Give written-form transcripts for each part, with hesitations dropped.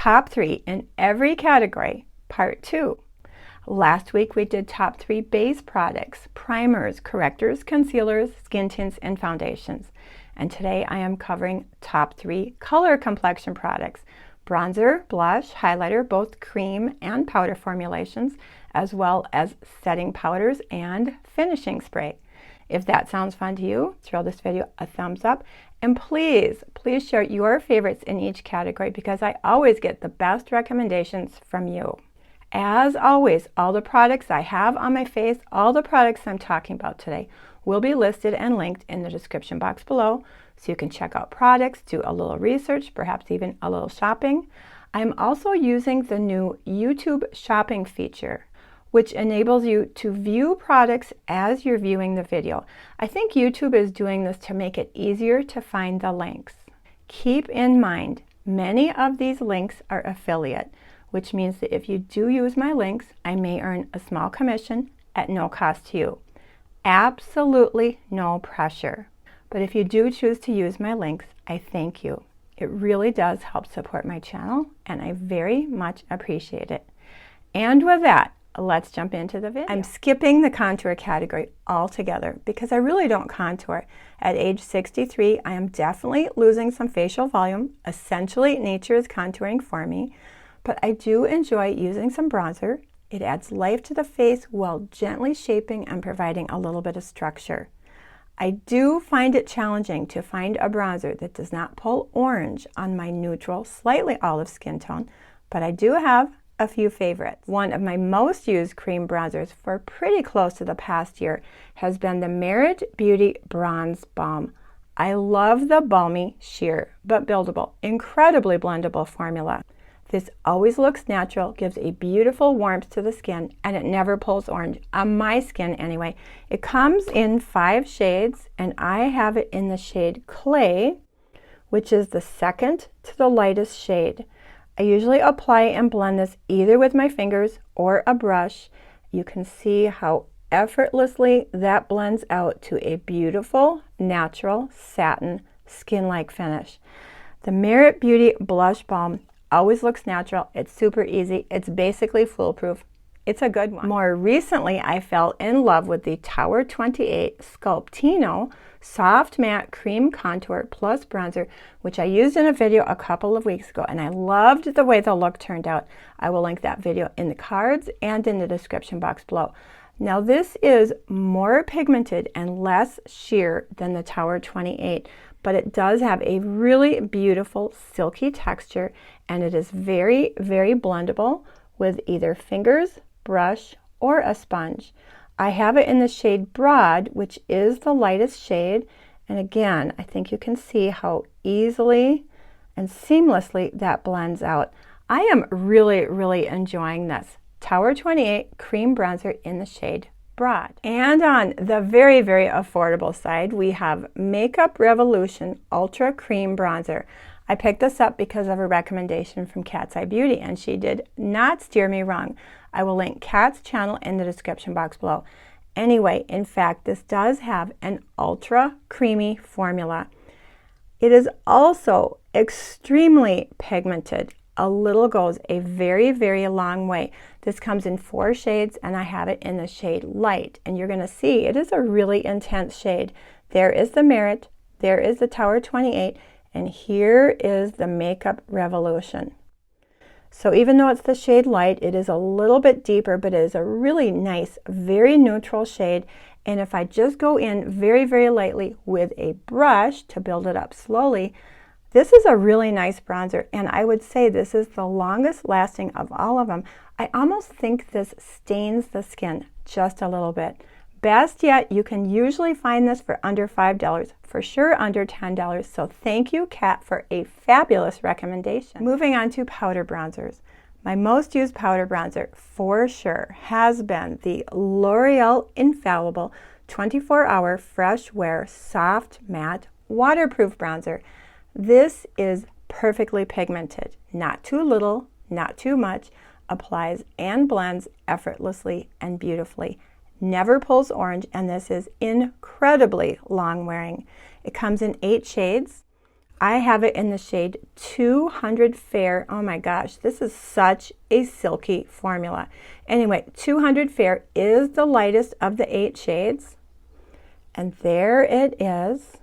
Top 3 in every category, part 2. Last week we did top 3 base products, primers, correctors, concealers, skin tints, and foundations. And today I am covering top 3 color complexion products, bronzer, blush, highlighter, both cream and powder formulations, as well as setting powders and finishing spray. If that sounds fun to you, throw this video a thumbs up, and please share your favorites in each category because I always get the best recommendations from you. As always, all the products I have on my face, all the products I'm talking about today will be listed and linked in the description box below, so you can check out products, do a little research, perhaps even a little shopping. I'm also using the new YouTube shopping feature, which enables you to view products as you're viewing the video. I think YouTube is doing this to make it easier to find the links. Keep in mind, many of these links are affiliate, which means that if you do use my links, I may earn a small commission at no cost to you. Absolutely no pressure. But if you do choose to use my links, I thank you. It really does help support my channel, and I very much appreciate it. And with that, let's jump into the video. I'm skipping the contour category altogether because I really don't contour. At age 63, I am definitely losing some facial volume. Essentially, nature is contouring for me. But I do enjoy using some bronzer. It adds life to the face while gently shaping and providing a little bit of structure. I do find it challenging to find a bronzer that does not pull orange on my neutral, slightly olive skin tone, but I do have a few favorites. One of my most used cream bronzers for pretty close to the past year has been the Merit Beauty Bronze Balm. I love the balmy, sheer, but buildable, incredibly blendable formula. This always looks natural, gives a beautiful warmth to the skin, and it never pulls orange, on my skin anyway. It comes in 5 shades, and I have it in the shade Clay, which is the second to the lightest shade. I usually apply and blend this either with my fingers or a brush. You can see how effortlessly that blends out to a beautiful, natural, satin, skin-like finish. The Merit Beauty Blush Balm always looks natural. It's super easy. It's basically foolproof. It's a good one. More recently, I fell in love with the Tower 28 Sculptino Soft Matte Cream Contour Plus Bronzer, which I used in a video a couple of weeks ago, and I loved the way the look turned out. I will link that video in the cards and in the description box below. Now, this is more pigmented and less sheer than the Tower 28, but it does have a really beautiful silky texture, and it is very, very blendable with either fingers, brush, or a sponge. I have it in the shade Broad, which is the lightest shade, and again, I think you can see how easily and seamlessly that blends out. I am really, really enjoying this Tower 28 Cream Bronzer in the shade Broad. And on the very, very affordable side, we have Makeup Revolution Ultra Cream Bronzer. I picked this up because of a recommendation from Cat's Eye Beauty, and she did not steer me wrong. I will link Cat's channel in the description box below. Anyway, in fact, this does have an ultra creamy formula. It is also extremely pigmented. A little goes a very, very long way. This comes in 4 shades, and I have it in the shade Light, and you're going to see it is a really intense shade. There is the Merit, there is the Tower 28, and here is the Makeup Revolution. So even though it's the shade Light, it is a little bit deeper, but it is a really nice, very neutral shade. And if I just go in very, very lightly with a brush to build it up slowly, this is a really nice bronzer, and I would say this is the longest lasting of all of them. I almost think this stains the skin just a little bit. Best yet, you can usually find this for under $5, for sure under $10. So thank you, Kat, for a fabulous recommendation. Moving on to powder bronzers. My most used powder bronzer for sure has been the L'Oreal Infallible 24-Hour Fresh Wear Soft Matte Waterproof Bronzer. This is perfectly pigmented, not too little, not too much, applies and blends effortlessly and beautifully, never pulls orange, and this is incredibly long wearing. It comes in 8 shades. I have it in the shade 200 Fair. Oh my gosh, this is such a silky formula. Anyway, 200 Fair is the lightest of the 8 shades. And there it is.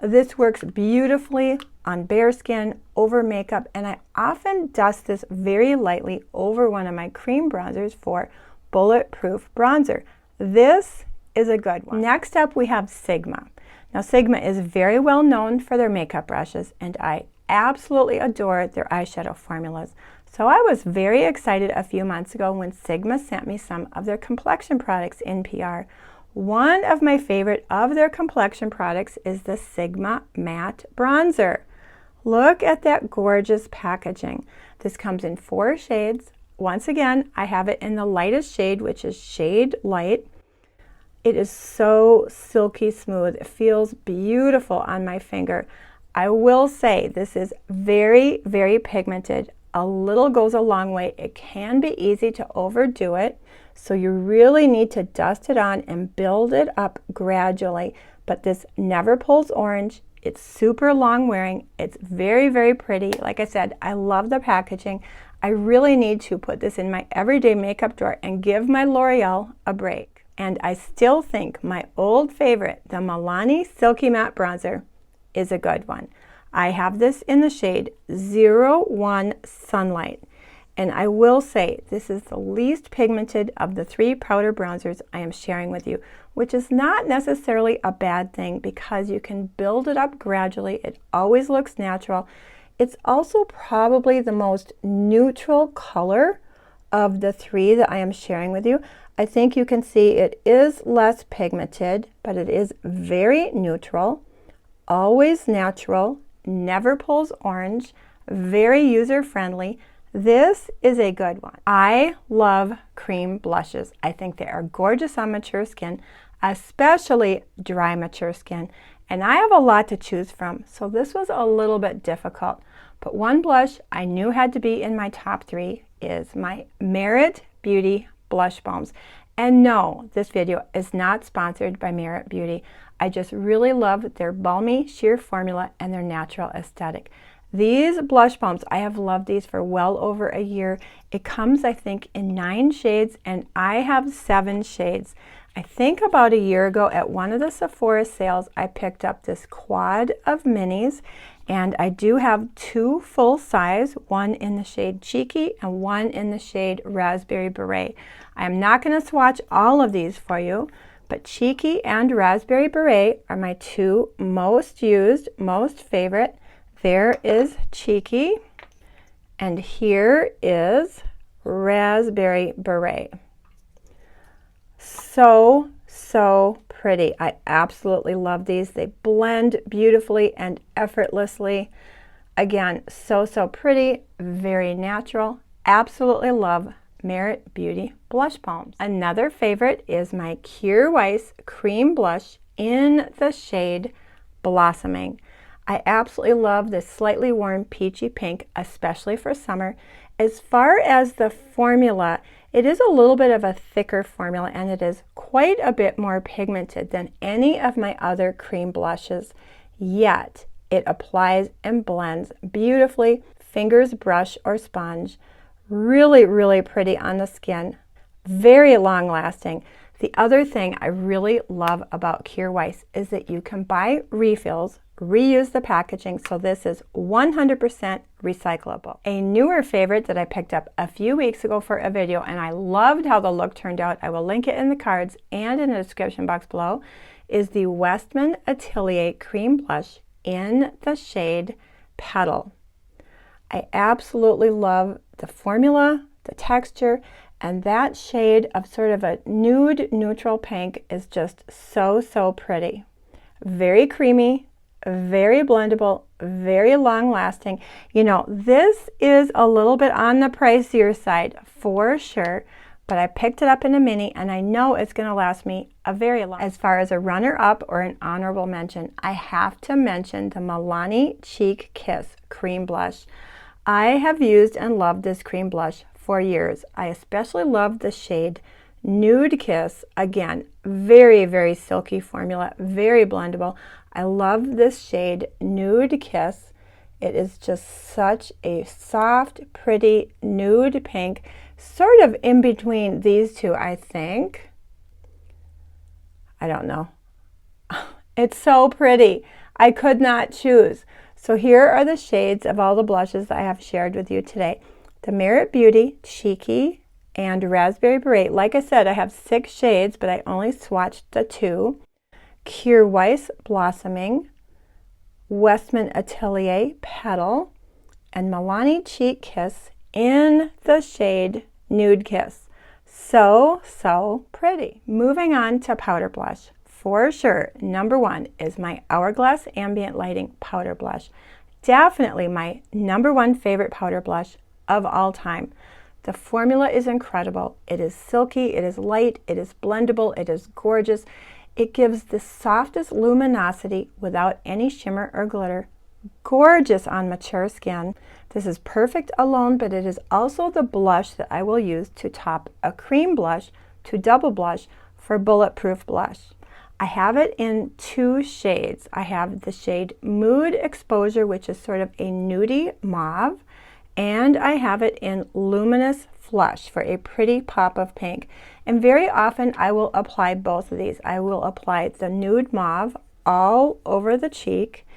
This works beautifully on bare skin, over makeup, and I often dust this very lightly over one of my cream bronzers for bulletproof bronzer. This is a good one. Next up we have Sigma. Now Sigma is very well known for their makeup brushes, and I absolutely adore their eyeshadow formulas. So I was very excited a few months ago when Sigma sent me some of their complexion products in PR. One of my favorite of their complexion products is the Sigma Matte Bronzer. Look at that gorgeous packaging. This comes in 4 shades. Once again, I have it in the lightest shade, which is Shade Light. It is so silky smooth. It feels beautiful on my finger. I will say this is very, very pigmented. A little goes a long way. It can be easy to overdo it, so you really need to dust it on and build it up gradually. But this never pulls orange. It's super long wearing. It's very, very pretty. Like I said, I love the packaging. I really need to put this in my everyday makeup drawer and give my L'Oreal a break. And I still think my old favorite, the Milani Silky Matte Bronzer, is a good one. I have this in the shade 01 Sunlight. And I will say this is the least pigmented of the 3 powder bronzers I am sharing with you, which is not necessarily a bad thing because you can build it up gradually. It always looks natural. It's also probably the most neutral color of the 3 that I am sharing with you. I think you can see it is less pigmented, but it is very neutral, always natural, never pulls orange, very user-friendly. This is a good one. I love cream blushes. I think they are gorgeous on mature skin, especially dry mature skin. And I have a lot to choose from, so this was a little bit difficult. But one blush I knew had to be in my top 3 is my Merit Beauty Blush Balms. And no, this video is not sponsored by Merit Beauty. I just really love their balmy sheer formula and their natural aesthetic. These blush balms, I have loved these for well over a year. It comes, I think, in 9 shades, and I have 7 shades. I think about a year ago at one of the Sephora sales, I picked up this quad of minis, and I do have 2 full size, one in the shade Cheeky and one in the shade Raspberry Beret. I am not going to swatch all of these for you, but Cheeky and Raspberry Beret are my 2 most used, most favorite. There is Cheeky, and here is Raspberry Beret. So pretty. I absolutely love these. They blend beautifully and effortlessly. Again, so pretty, very natural. Absolutely love Merit Beauty Blush Balms. Another favorite is my Kjaer Weis Cream Blush in the shade Blossoming. I absolutely love this slightly warm peachy pink, especially for summer. As far as the formula, it is a little bit of a thicker formula, and it is quite a bit more pigmented than any of my other cream blushes, yet it applies and blends beautifully, fingers, brush, or sponge. Really pretty on the skin, very long lasting. The other thing I really love about Kjaer Weis is that you can buy refills, reuse the packaging, so this is 100% recyclable. A newer favorite that I picked up a few weeks ago for a video, and I loved how the look turned out, I will link it in the cards and in the description box below, is the Westman Atelier Cream Blush in the shade Petal. I absolutely love the formula, the texture, and that shade of sort of a nude neutral pink is just so pretty. Very creamy, very blendable, very long lasting. You know, this is a little bit on the pricier side for sure, but I picked it up in a mini and I know it's going to last me a very long. As far as a runner-up or an honorable mention, I have to mention the Milani Cheek Kiss Cream Blush. I have used and loved this cream blush for years. I especially love the shade Nude Kiss. Again, very, very silky formula, very blendable. I love this shade, Nude Kiss. It is just such a soft, pretty nude pink, sort of in between these two, I think. I don't know. It's so pretty. I could not choose. So here are the shades of all the blushes that I have shared with you today. The Merit Beauty, Cheeky, and Raspberry Beret. Like I said, I have 6 shades, but I only swatched the 2. Kir Weiss Blossoming, Westman Atelier Petal, and Milani Cheek Kiss in the shade Nude Kiss. So, so pretty. Moving on to powder blush. For sure, number 1 is my HourGlass Ambient Lighting Powder Blush. Definitely my number 1 favorite powder blush of all time. The formula is incredible. It is silky, it is light, it is blendable, it is gorgeous. It gives the softest luminosity without any shimmer or glitter. Gorgeous on mature skin. This is perfect alone, but it is also the blush that I will use to top a cream blush to double blush for bulletproof blush. I have it in 2 shades. I have the shade Mood Exposure, which is sort of a nudie mauve, and I have it in Luminous Flush for a pretty pop of pink. And very often I will apply both of these. I will apply the Nude Mauve all over the cheek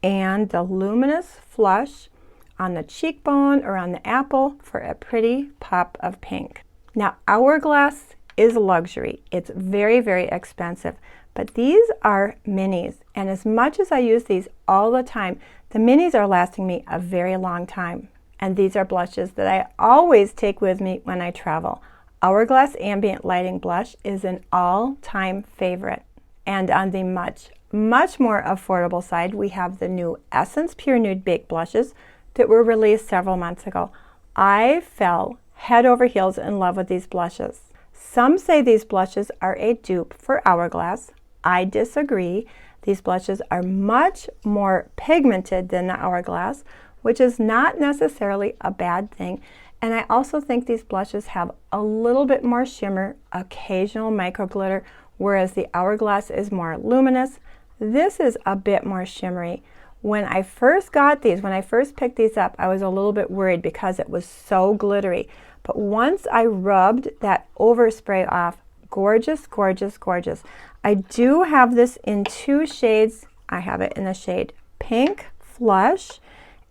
and the Luminous Flush on the cheekbone or on the apple for a pretty pop of pink. Now, HourGlass is luxury. It's very, very expensive, but these are minis, and as much as I use these all the time, the minis are lasting me a very long time. And these are blushes that I always take with me when I travel. HourGlass Ambient Lighting Blush is an all-time favorite. And on the much, much more affordable side, we have the new Essence Pure Nude Baked Blushes that were released several months ago. I fell head over heels in love with these blushes. Some say these blushes are a dupe for HourGlass. I disagree. These blushes are much more pigmented than the HourGlass, which is not necessarily a bad thing. And I also think these blushes have a little bit more shimmer, occasional micro glitter, whereas the HourGlass is more luminous. This is a bit more shimmery. When I first got these, when I first picked these up, I was a little bit worried because it was so glittery. But once I rubbed that overspray off, gorgeous, gorgeous, gorgeous. I do have this in 2 shades. I have it in the shade Pink Flush,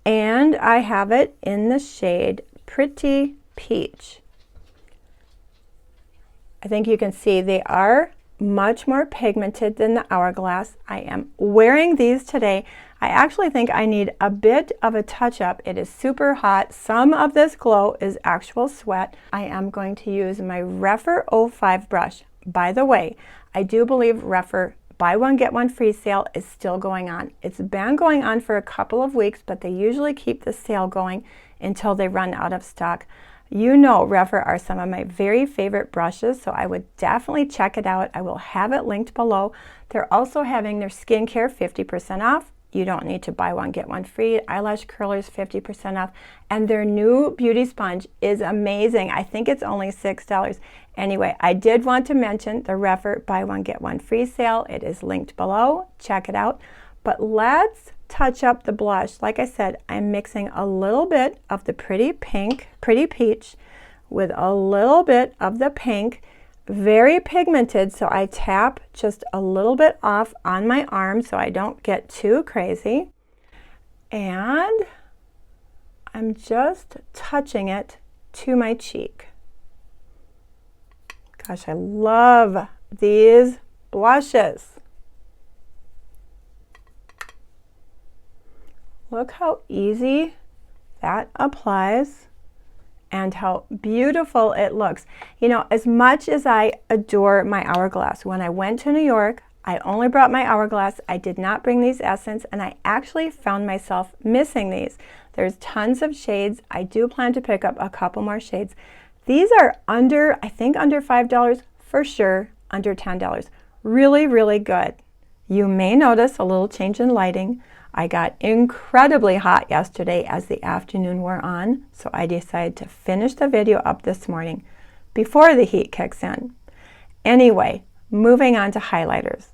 and I have it in the shade Pretty Peach. I think you can see they are much more pigmented than the HourGlass. I am wearing these today. I actually think I need a bit of a touch-up. It is super hot. Some of this glow is actual sweat. I am going to use my REPHR 05 brush. By the way, I do believe REPHR buy one get one free sale is still going on. It's been going on for a couple of weeks, but they usually keep the sale going until they run out of stock. You know, REPHR are some of my very favorite brushes, so I would definitely check it out. I will have it linked below. They're also having their skincare 50% off. You don't need to buy one get one free. Eyelash curlers 50% off, and their new beauty sponge is amazing. I think it's only $6. Anyway, I did want to mention the REPHR buy one get one free sale. It is linked below. Check it out. But let's touch up the blush. Like I said, I'm mixing a little bit of the pretty pink, Pretty Peach with a little bit of the pink. Very pigmented, so I tap just a little bit off on my arm so I don't get too crazy. And I'm just touching it to my cheek. Gosh, I love these blushes. Look how easy that applies and how beautiful it looks. You know, as much as I adore my HourGlass, when I went to New York, I only brought my HourGlass. I did not bring these Essence, and I actually found myself missing these. There's tons of shades. I do plan to pick up a couple more shades. These are under, I think under $5 for sure, under $10. Really, really good. You may notice a little change in lighting. I got incredibly hot yesterday as the afternoon wore on, so I decided to finish the video up this morning. before the heat kicks in. Anyway, moving on to highlighters.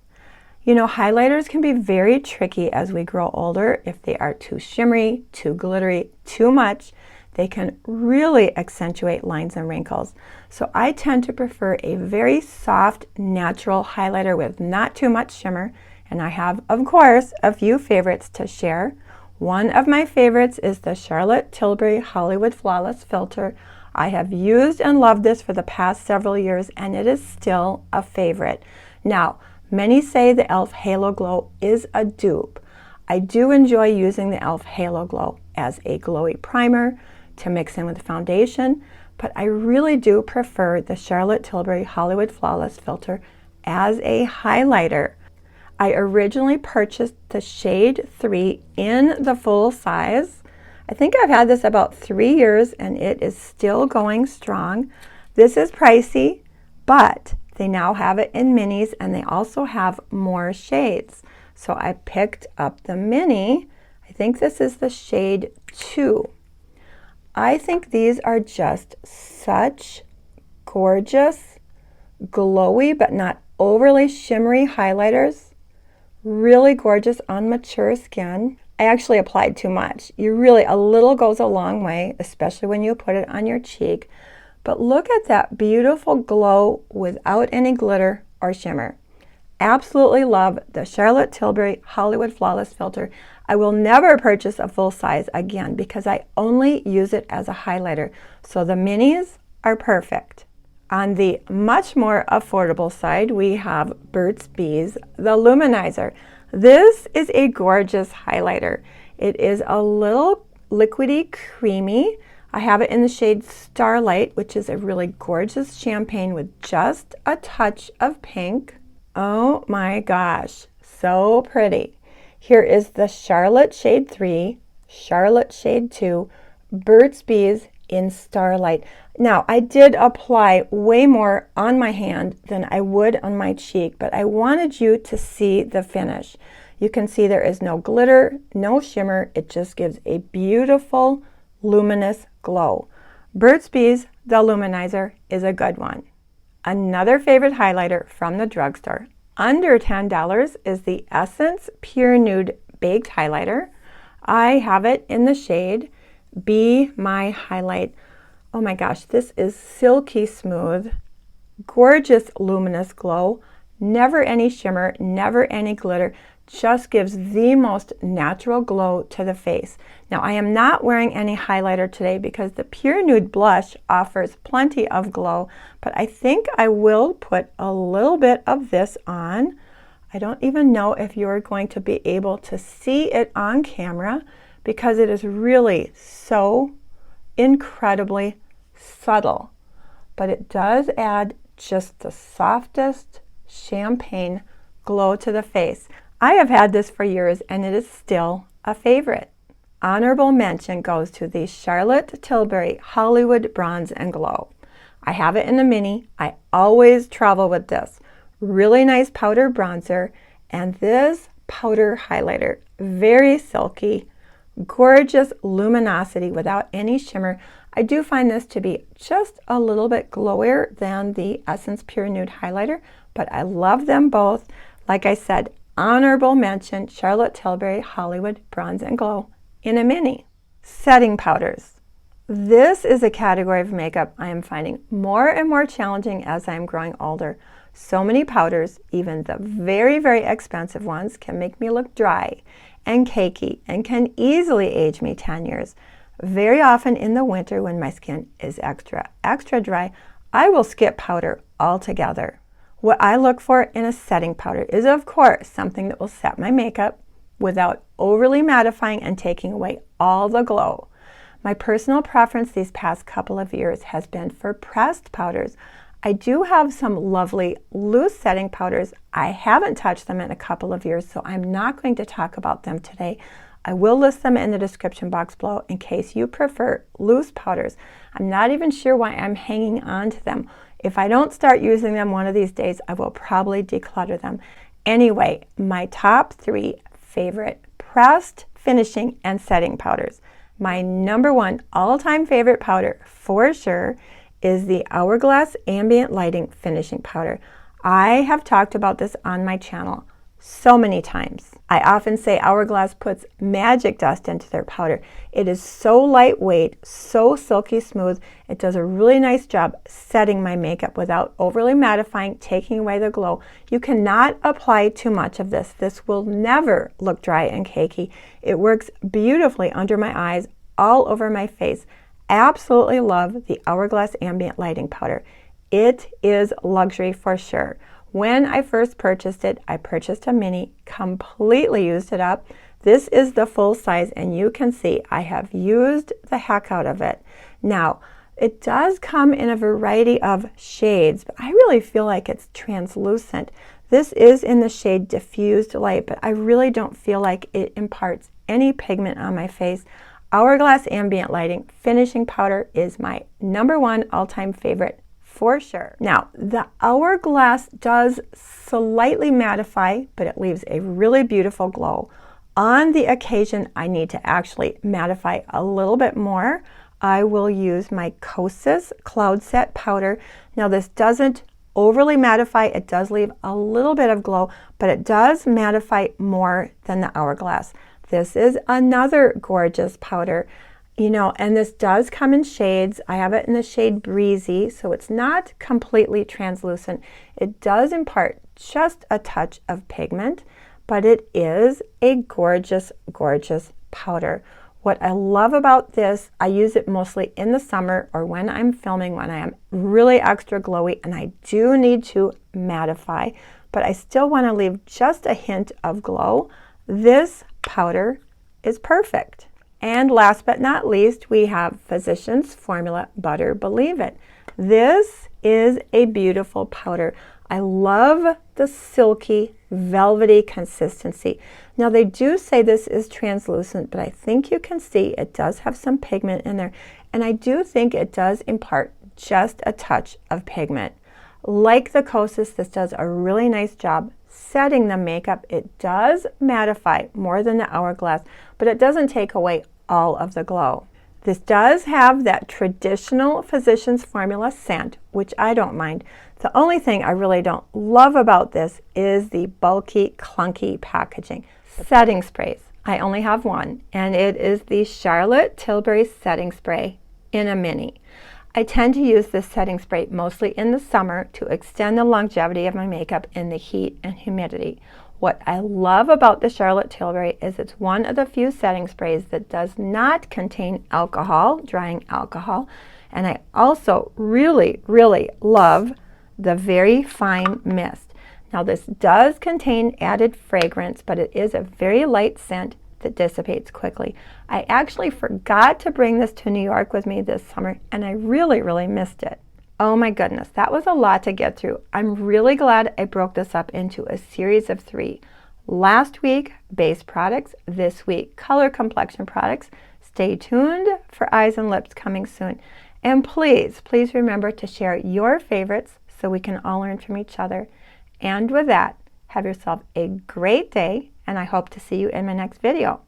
You know, highlighters can be very tricky as we grow older. If they are too shimmery, too glittery, too much, they can really accentuate lines and wrinkles. So I tend to prefer a very soft, natural highlighter with not too much shimmer. And I have, of course, a few favorites to share. One of my favorites is the Charlotte Tilbury Hollywood Flawless Filter. I have used and loved this for the past several years, and it is still a favorite. Now, many say the e.l.f. Halo Glow is a dupe. I do enjoy using the e.l.f. Halo Glow as a glowy primer to mix in with foundation, but I really do prefer the Charlotte Tilbury Hollywood Flawless Filter as a highlighter. I originally purchased the shade 3 in the full size. I think I've had this about 3 years and it is still going strong. This is pricey, but they now have it in minis and they also have more shades. So I picked up the mini. I think this is the shade 2. I think these are just such gorgeous, glowy, but not overly shimmery highlighters. Really gorgeous on mature skin. I actually applied too much. A little goes a long way, especially when you put it on your cheek. But look at that beautiful glow without any glitter or shimmer. Absolutely love the Charlotte Tilbury Hollywood Flawless Filter. I will never purchase a full size again because I only use it as a highlighter. So the minis are perfect. On the much more affordable side, we have Burt's Bees, the Luminizer. This is a gorgeous highlighter. It is a little liquidy, creamy. I have it in the shade Starlight, which is a really gorgeous champagne with just a touch of pink. Oh my gosh, so pretty. Here is the Charlotte shade 3, Charlotte shade 2, Burt's Bees in Starlight. Now, I did apply way more on my hand than I would on my cheek, but I wanted you to see the finish. You can see there is no glitter, no shimmer. It just gives a beautiful, luminous glow. Burt's Bees, the Luminizer, is a good one. Another favorite highlighter from the drugstore, under $10, is the Essence Pure Nude Baked Highlighter. I have it in the shade Be My Highlight. Oh my gosh, this is silky smooth, gorgeous luminous glow, never any shimmer, never any glitter, just gives the most natural glow to the face. Now, I am not wearing any highlighter today because the Pure Nude blush offers plenty of glow, but I think I will put a little bit of this on. I don't even know if you're going to be able to see it on camera because it is really so incredibly subtle, but it does add just the softest champagne glow to the face. I have had this for years and it is still a favorite. Honorable mention goes to the Charlotte Tilbury Hollywood Bronze and Glow. I have it in the mini. I always travel with this. Really nice powder bronzer, and this powder highlighter, very silky, gorgeous luminosity without any shimmer. I do find this to be just a little bit glowier than the Essence Pure Nude highlighter, but I love them both. Like I said, honorable mention, Charlotte Tilbury Hollywood Bronze and Glow in a mini. Setting powders. This is a category of makeup I am finding more and more challenging as I am growing older. So many powders, even the very, very expensive ones, can make me look dry and cakey and can easily age me 10 years. Very often in the winter when my skin is extra dry, I will skip powder altogether. What I look for in a setting powder is, of course, something that will set my makeup without overly mattifying and taking away all the glow. My personal preference these past couple of years has been for pressed powders. I do have some lovely loose setting powders. I haven't touched them in a couple of years, so I'm not going to talk about them today. I will list them in the description box below in case you prefer loose powders. I'm not even sure why I'm hanging on to them. If I don't start using them one of these days, I will probably declutter them. Anyway, my top 3 favorite pressed, finishing, and setting powders. My number 1 all-time favorite powder for sure is the HourGlass Ambient Lighting Finishing Powder. I have talked about this on my channel so many times. I often say HourGlass puts magic dust into their powder. It is so lightweight, so silky smooth. It does a really nice job setting my makeup without overly mattifying, taking away the glow. You cannot apply too much of this. This will never look dry and cakey. It works beautifully under my eyes, all over my face. Absolutely love the HourGlass Ambient Lighting Powder. It is luxury for sure. When I first purchased it, I purchased a mini, completely used it up. This is the full size, and you can see I have used the heck out of it. Now, it does come in a variety of shades, but I really feel like it's translucent. This is in the shade Diffused Light, but I really don't feel like it imparts any pigment on my face. HourGlass Ambient Lighting Finishing Powder is my #1 all-time favorite for sure. Now, the HourGlass does slightly mattify, but it leaves a really beautiful glow. On the occasion I need to actually mattify a little bit more, I will use my Kosas Cloud Set Powder. Now, this doesn't overly mattify. It does leave a little bit of glow, but it does mattify more than the HourGlass. This is another gorgeous powder. You know, and this does come in shades. I have it in the shade Breezy, so it's not completely translucent. It does impart just a touch of pigment, but it is a gorgeous, gorgeous powder. What I love about this, I use it mostly in the summer or when I'm filming, when I am really extra glowy and I do need to mattify, but I still want to leave just a hint of glow. This powder is perfect. And last but not least, we have Physicians Formula Butter Believe It. This is a beautiful powder. I love the silky, velvety consistency. Now, they do say this is translucent, but I think you can see it does have some pigment in there. And I do think it does impart just a touch of pigment. Like the Kosas, this does a really nice job setting the makeup. It does mattify more than the HourGlass, but it doesn't take away all of the glow. This does have that traditional Physicians Formula scent, which I don't mind. The only thing I really don't love about this is the bulky, clunky packaging. Setting sprays. I only have one, and it is the Charlotte Tilbury Setting Spray in a mini. I tend to use this setting spray mostly in the summer to extend the longevity of my makeup in the heat and humidity. What I love about the Charlotte Tilbury is it's one of the few setting sprays that does not contain alcohol, drying alcohol, and I also really, really love the Very Fine Mist. Now, this does contain added fragrance, but it is a very light scent that dissipates quickly. I actually forgot to bring this to New York with me this summer, and I really, really missed it. Oh my goodness, that was a lot to get through. I'm really glad I broke this up into a series of 3. Last week, base products. This week, color complexion products. Stay tuned for eyes and lips coming soon. And please, please remember to share your favorites so we can all learn from each other. And with that, have yourself a great day, and I hope to see you in my next video.